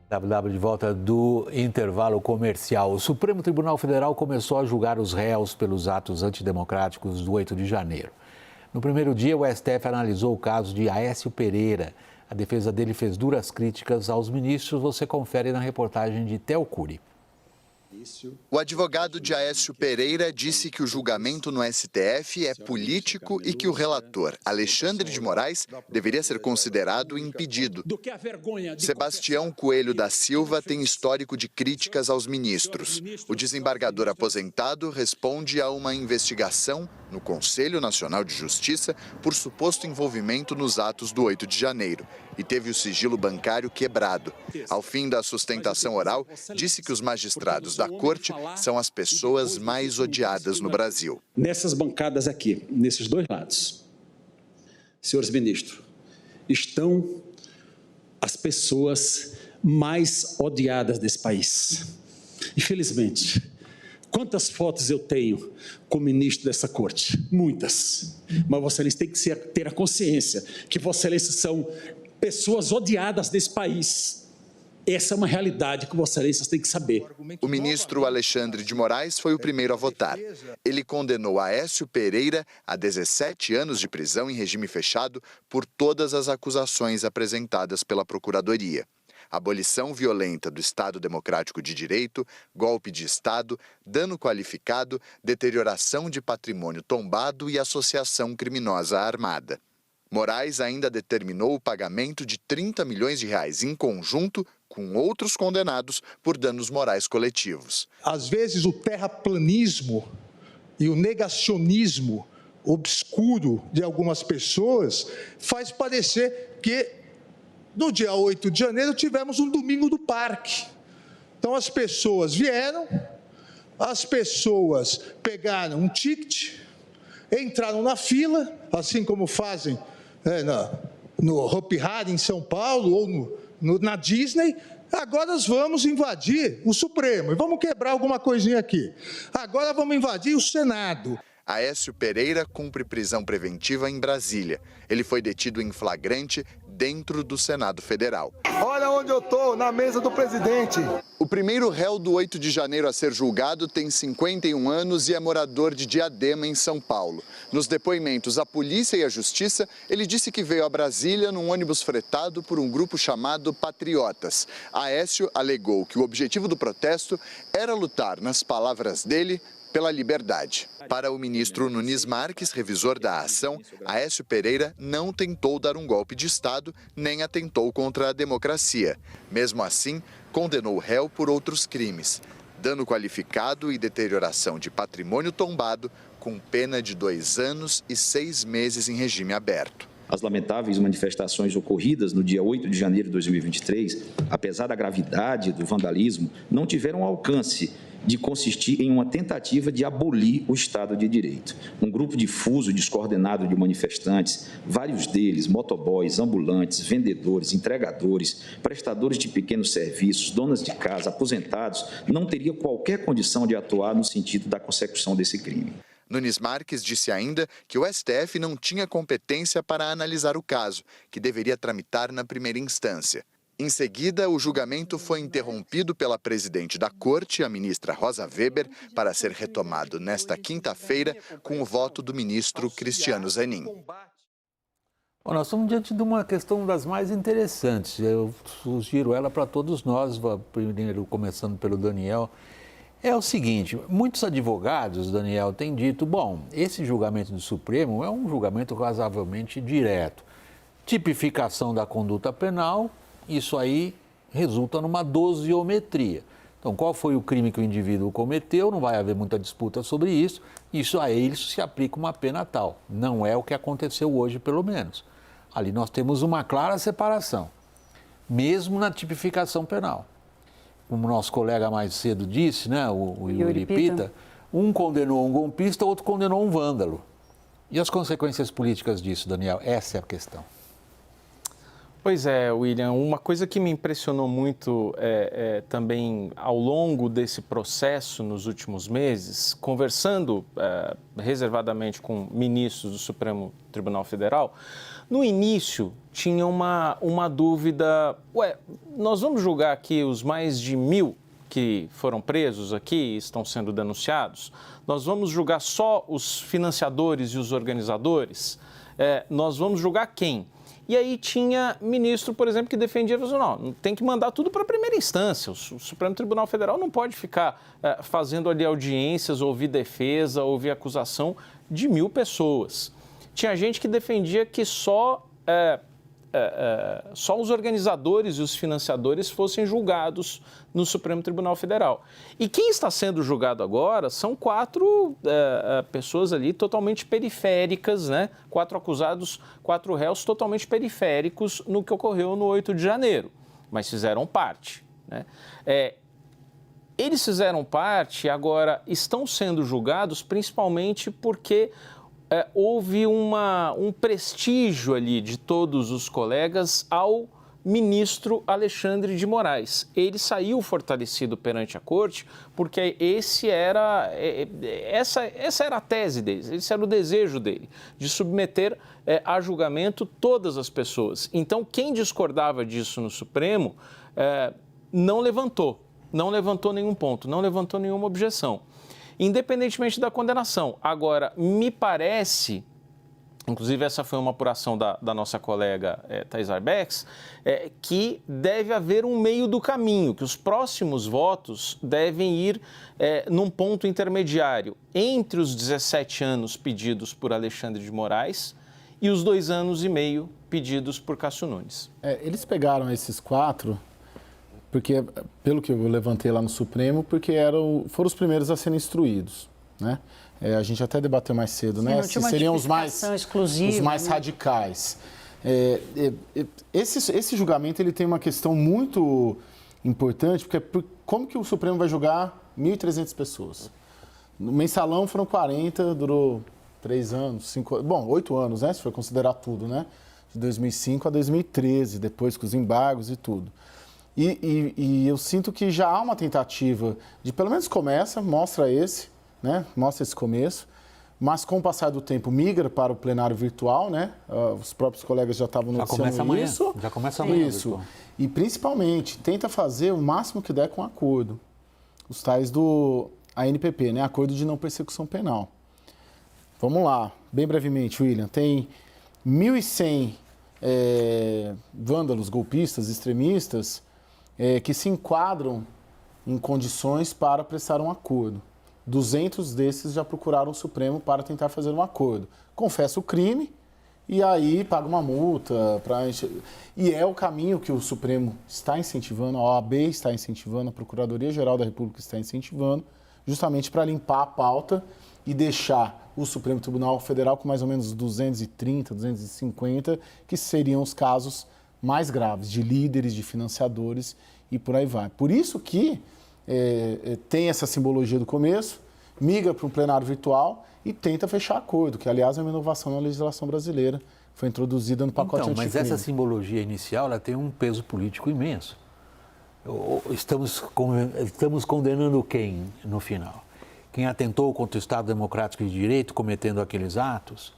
WW de volta do intervalo comercial. O Supremo Tribunal Federal começou a julgar os réus pelos atos antidemocráticos do 8 de janeiro. No primeiro dia, o STF analisou o caso de Aécio Pereira. A defesa dele fez duras críticas aos ministros. Você confere na reportagem de Theo Cury. O advogado de Aécio Pereira disse que o julgamento no STF é político e que o relator, Alexandre de Moraes, deveria ser considerado impedido. Sebastião Coelho da Silva tem histórico de críticas aos ministros. O desembargador aposentado responde a uma investigação no Conselho Nacional de Justiça por suposto envolvimento nos atos do 8 de janeiro e teve o sigilo bancário quebrado. Ao fim da sustentação oral, disse que os magistrados da Corte são as pessoas mais odiadas no Brasil. Nessas bancadas aqui, nesses dois lados, senhores ministros, estão as pessoas mais odiadas desse país. Infelizmente, quantas fotos eu tenho com o ministro dessa corte? Muitas. Mas Vossa Excelência tem que ter a consciência que Vossa Excelência são pessoas odiadas desse país. Essa é uma realidade que Vossa Excelência tem que saber. O ministro Alexandre de Moraes foi o primeiro a votar. Ele condenou Aécio Pereira a 17 anos de prisão em regime fechado por todas as acusações apresentadas pela Procuradoria. Abolição violenta do Estado Democrático de Direito, golpe de Estado, dano qualificado, deterioração de patrimônio tombado e associação criminosa armada. Moraes ainda determinou o pagamento de 30 milhões de reais em conjunto com outros condenados por danos morais coletivos. Às vezes o terraplanismo e o negacionismo obscuro de algumas pessoas faz parecer que no dia 8 de janeiro tivemos um domingo do parque. Então as pessoas vieram, as pessoas pegaram um ticket, entraram na fila, assim como fazem no Hopi Hari em São Paulo ou na Disney. Agora nós vamos invadir o Supremo e vamos quebrar alguma coisinha aqui. Agora vamos invadir o Senado. Aécio Pereira cumpre prisão preventiva em Brasília. Ele foi detido em flagrante dentro do Senado Federal. Olha onde eu estou, na mesa do presidente. O primeiro réu do 8 de janeiro a ser julgado tem 51 anos e é morador de Diadema, em São Paulo. Nos depoimentos à polícia e à justiça, ele disse que veio a Brasília num ônibus fretado por um grupo chamado Patriotas. Aécio alegou que o objetivo do protesto era lutar, nas palavras dele, pela liberdade. Para o ministro Nunes Marques, revisor da ação, Aécio Pereira não tentou dar um golpe de Estado, nem atentou contra a democracia. Mesmo assim, condenou o réu por outros crimes: dano qualificado e deterioração de patrimônio tombado, com pena de 2 anos e 6 meses em regime aberto. As lamentáveis manifestações ocorridas no dia 8 de janeiro de 2023, apesar da gravidade do vandalismo, não tiveram alcance de consistir em uma tentativa de abolir o Estado de Direito. Um grupo difuso e descoordenado de manifestantes, vários deles motoboys, ambulantes, vendedores, entregadores, prestadores de pequenos serviços, donas de casa, aposentados, não teria qualquer condição de atuar no sentido da consecução desse crime. Nunes Marques disse ainda que o STF não tinha competência para analisar o caso, que deveria tramitar na primeira instância. Em seguida, o julgamento foi interrompido pela presidente da Corte, a ministra Rosa Weber, para ser retomado nesta quinta-feira com o voto do ministro Cristiano Zanin. Bom, nós estamos diante de uma questão das mais interessantes. Eu sugiro ela para todos nós, primeiro começando pelo Daniel. É o seguinte, muitos advogados, Daniel, têm dito, bom, esse julgamento do Supremo é um julgamento razoavelmente direto. Tipificação da conduta penal, isso aí resulta numa dosiometria. Então, qual foi o crime que o indivíduo cometeu? Não vai haver muita disputa sobre isso. Isso a ele se aplica uma pena tal. Não é o que aconteceu hoje, pelo menos. Ali nós temos uma clara separação, mesmo na tipificação penal. Como o nosso colega mais cedo disse, né, o Yuri Pita, um condenou um golpista, outro condenou um vândalo. E as consequências políticas disso, Daniel? Essa é a questão. Pois é, William, uma coisa que me impressionou muito também ao longo desse processo nos últimos meses, conversando reservadamente com ministros do Supremo Tribunal Federal, No início, tinha uma dúvida, nós vamos julgar aqui os mais de 1.000 que foram presos aqui e estão sendo denunciados? Nós vamos julgar só os financiadores e os organizadores? Nós vamos julgar quem? E aí tinha ministro, por exemplo, que defendia, não, tem que mandar tudo para a primeira instância. O Supremo Tribunal Federal não pode ficar fazendo ali audiências, ouvir defesa, ouvir acusação de 1.000 pessoas. Tinha gente que defendia que só os organizadores e os financiadores fossem julgados no Supremo Tribunal Federal. E quem está sendo julgado agora são 4 pessoas ali totalmente periféricas, né? 4 acusados, 4 réus totalmente periféricos no que ocorreu no 8 de janeiro, mas fizeram parte, né? Eles fizeram parte, agora estão sendo julgados principalmente porque houve um prestígio ali de todos os colegas ao ministro Alexandre de Moraes. Ele saiu fortalecido perante a corte porque essa era a tese dele, esse era o desejo dele, de submeter a julgamento todas as pessoas. Então, quem discordava disso no Supremo não levantou nenhum ponto, não levantou nenhuma objeção, independentemente da condenação. Agora, me parece, inclusive essa foi uma apuração da nossa colega Thais Arbex, que deve haver um meio do caminho, que os próximos votos devem ir num ponto intermediário entre os 17 anos pedidos por Alexandre de Moraes e os 2 anos e meio pedidos por Cássio Nunes. Eles pegaram esses 4... porque, pelo que eu levantei lá no Supremo, porque foram os primeiros a serem instruídos, né? A gente até debateu mais cedo, né? Se seriam os mais radicais. Esse julgamento ele tem uma questão muito importante, porque como que o Supremo vai julgar 1.300 pessoas? No mensalão foram 40, durou 3 anos, 8 anos, né? Se for considerar tudo, né? De 2005 a 2013, depois com os embargos e tudo. E eu sinto que já há uma tentativa de, pelo menos mostra esse começo, mas com o passar do tempo migra para o plenário virtual, né? Os próprios colegas já estavam noticiando isso. Já começa amanhã. Isso. E principalmente tenta fazer o máximo que der com acordo. Os tais do ANPP, né? Acordo de não persecução penal. Vamos lá, bem brevemente, William. Tem 1.100 vândalos, golpistas, extremistas, que se enquadram em condições para prestar um acordo. 200 desses já procuraram o Supremo para tentar fazer um acordo. Confessa o crime e aí paga uma multa. E é o caminho que o Supremo está incentivando, a OAB está incentivando, a Procuradoria-Geral da República está incentivando, justamente para limpar a pauta e deixar o Supremo Tribunal Federal com mais ou menos 230, 250, que seriam os casos mais graves, de líderes, de financiadores e por aí vai. Por isso que tem essa simbologia do começo, migra para um plenário virtual e tenta fechar acordo, que aliás é uma inovação na legislação brasileira, foi introduzida no pacote anticrime. Mas essa simbologia inicial ela tem um peso político imenso. Estamos condenando quem no final? Quem atentou contra o Estado Democrático de Direito cometendo aqueles atos?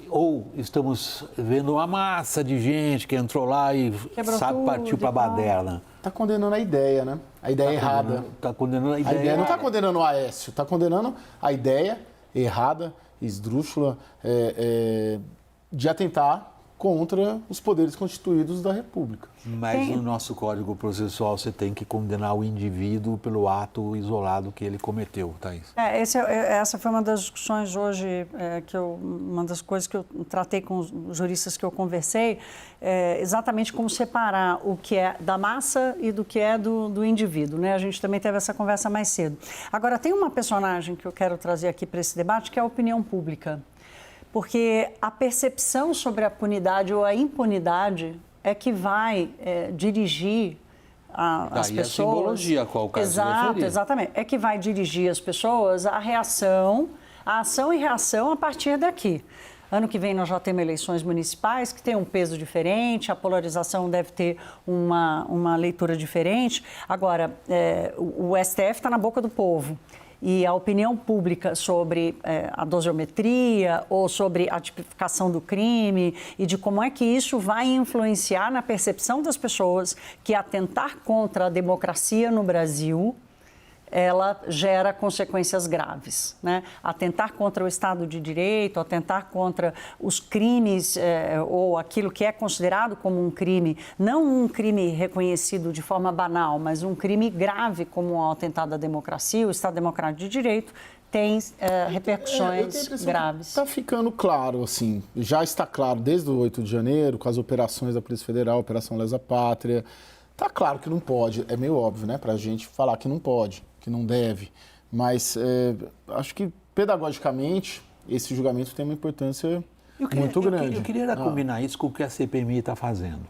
Ou estamos vendo uma massa de gente que entrou lá e partiu para a baderna? Está condenando a ideia, né? A ideia errada. Está condenando a ideia. Não está condenando o Aécio, está condenando a ideia errada, esdrúxula, de atentar contra os poderes constituídos da República. Mas no nosso Código Processual você tem que condenar o indivíduo pelo ato isolado que ele cometeu, Thaís. Essa foi uma das discussões hoje, uma das coisas que eu tratei com os juristas que eu conversei, exatamente como separar o que é da massa e do que é do indivíduo, né? A gente também teve essa conversa mais cedo. Agora, tem uma personagem que eu quero trazer aqui para esse debate, que é a opinião pública. Porque a percepção sobre a punidade ou a impunidade é que vai dirigir as pessoas... a simbologia, qual o caso Exato, exatamente. É que vai dirigir as pessoas à ação e reação a partir daqui. Ano que vem nós já temos eleições municipais que têm um peso diferente, a polarização deve ter uma leitura diferente. Agora, o STF está na boca do povo. e a opinião pública sobre a dosiometria ou sobre a tipificação do crime e de como é que isso vai influenciar na percepção das pessoas que atentar contra a democracia no Brasil, ela gera consequências graves, né? Atentar contra o Estado de Direito, atentar contra os crimes ou aquilo que é considerado como um crime, não um crime reconhecido de forma banal, mas um crime grave como um atentado à democracia, o Estado Democrático de Direito, tem repercussões graves. Está ficando claro, assim, já está claro desde o 8 de janeiro, com as operações da Polícia Federal, Operação Lesa Pátria, está claro que não pode, é meio óbvio, né, para a gente falar que não pode, que não deve, mas acho que pedagogicamente esse julgamento tem uma importância muito grande. Eu queria combinar isso com o que a CPMI está fazendo.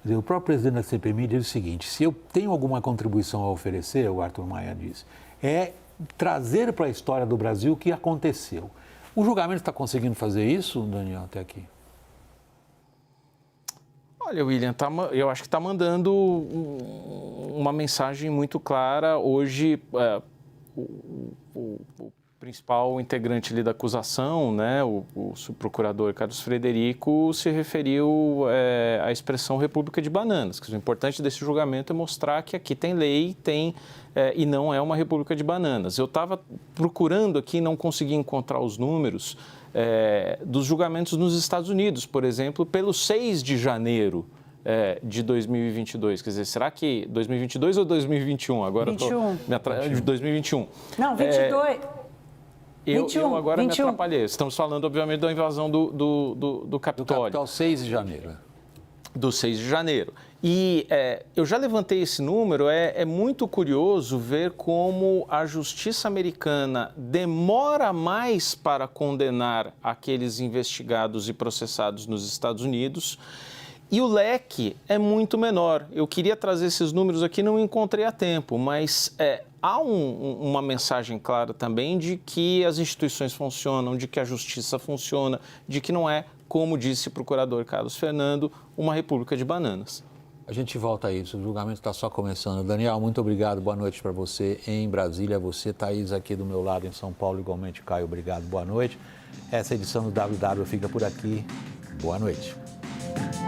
Quer dizer, o próprio presidente da CPMI diz o seguinte: se eu tenho alguma contribuição a oferecer, o Arthur Maia disse, é trazer para a história do Brasil o que aconteceu. O julgamento está conseguindo fazer isso, Daniel, até aqui? Olha, William, eu acho que está mandando uma mensagem muito clara. Hoje, o principal integrante ali da acusação, né, o subprocurador Carlos Frederico, se referiu à expressão República de Bananas. O importante desse julgamento é mostrar que aqui tem lei, e não é uma República de Bananas. Eu estava procurando aqui e não consegui encontrar os números dos julgamentos nos Estados Unidos, por exemplo, pelo 6 de janeiro de 2022. Quer dizer, será que 2022 ou 2021? Agora 21. De 2021. Não, 22. Eu agora 21. me atrapalhei. Estamos falando, obviamente, da invasão do Capitólio. Do Capitólio, 6 de janeiro. Do 6 de janeiro. E eu já levantei esse número, é muito curioso ver como a justiça americana demora mais para condenar aqueles investigados e processados nos Estados Unidos e o leque é muito menor. Eu queria trazer esses números aqui, não encontrei a tempo, mas há uma mensagem clara também de que as instituições funcionam, de que a justiça funciona, de que não é, como disse o procurador Carlos Fernando, uma república de bananas. A gente volta a isso, o julgamento está só começando. Daniel, muito obrigado, boa noite para você em Brasília. Você, Thaís, aqui do meu lado em São Paulo, igualmente, Caio, obrigado, boa noite. Essa edição do WW fica por aqui, boa noite.